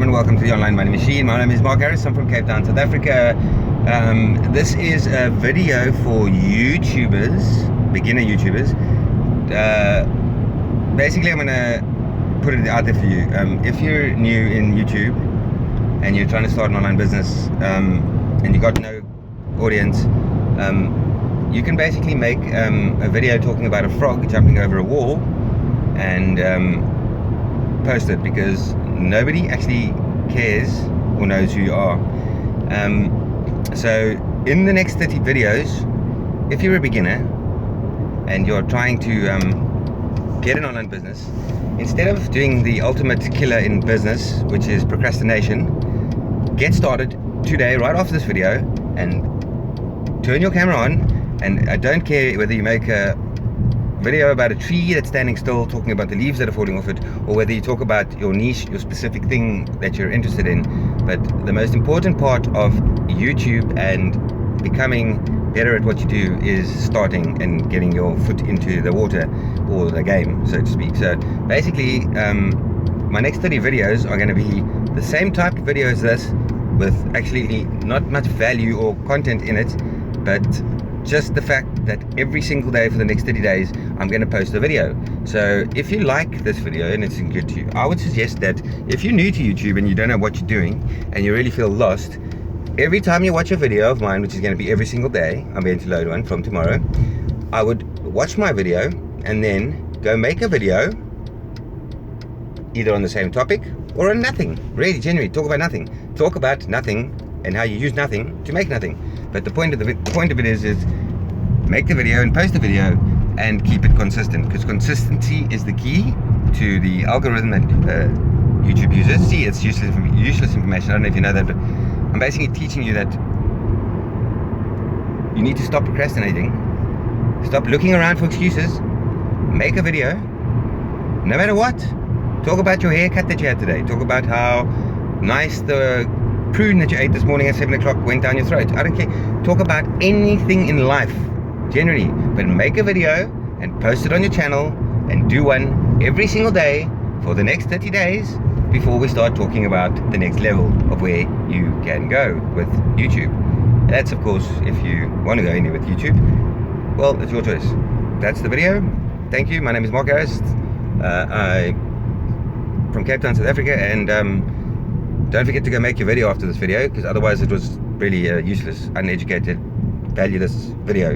gentlemen, welcome to the Online Money Machine. My name is Mark Harris. I'm from Cape Town, South Africa. This is a video for YouTubers, beginner YouTubers. Basically, I'm going to put it out there for you. If you're new in YouTube and you're trying to start an online business and you got no audience, you can basically make a video talking about a frog jumping over a wall and post it, because nobody actually cares or knows who you are. So in the next 30 videos, if you're a beginner and you're trying to get an online business, instead of doing the ultimate killer in business, which is procrastination, get started today right after this video and turn your camera on. And I don't care whether you make a video about a tree that's standing still, talking about the leaves that are falling off it, or whether you talk about your niche, your specific thing that you're interested in. But the most important part of YouTube and becoming better at what you do is starting and getting your foot into the water, or the game, so to speak. So basically, my next 30 videos are going to be the same type of video as this, with actually not much value or content in it, but just the fact that every single day for the next 30 days I'm going to post a video. So if you like this video and it's good to you, I would suggest that if you're new to YouTube and you don't know what you're doing and you really feel lost, every time you watch a video of mine, which is going to be every single day, I'm going to load one from tomorrow, I would watch my video and then go make a video either on the same topic or on nothing. Really, genuinely, talk about nothing and how you use nothing to make nothing. But the point of it is make the video and post the video and keep it consistent, because consistency is the key to the algorithm that YouTube uses. See, it's useless information. I don't know if you know that, but I'm basically teaching you that you need to stop procrastinating, stop looking around for excuses, make a video, no matter what. Talk about your haircut that you had today. Talk about how nice the prune that you ate this morning at 7 o'clock went down your throat. I don't care. Talk about anything in life, generally, but make a video and post it on your channel and do one every single day for the next 30 days before we start talking about the next level of where you can go with YouTube. That's, of course, if you want to go anywhere with YouTube, well, it's your choice. That's the video. Thank you. My name is Mark Harris. I'm from Cape Town, South Africa, and don't forget to go make your video after this video, because otherwise it was really useless, uneducated, valueless video.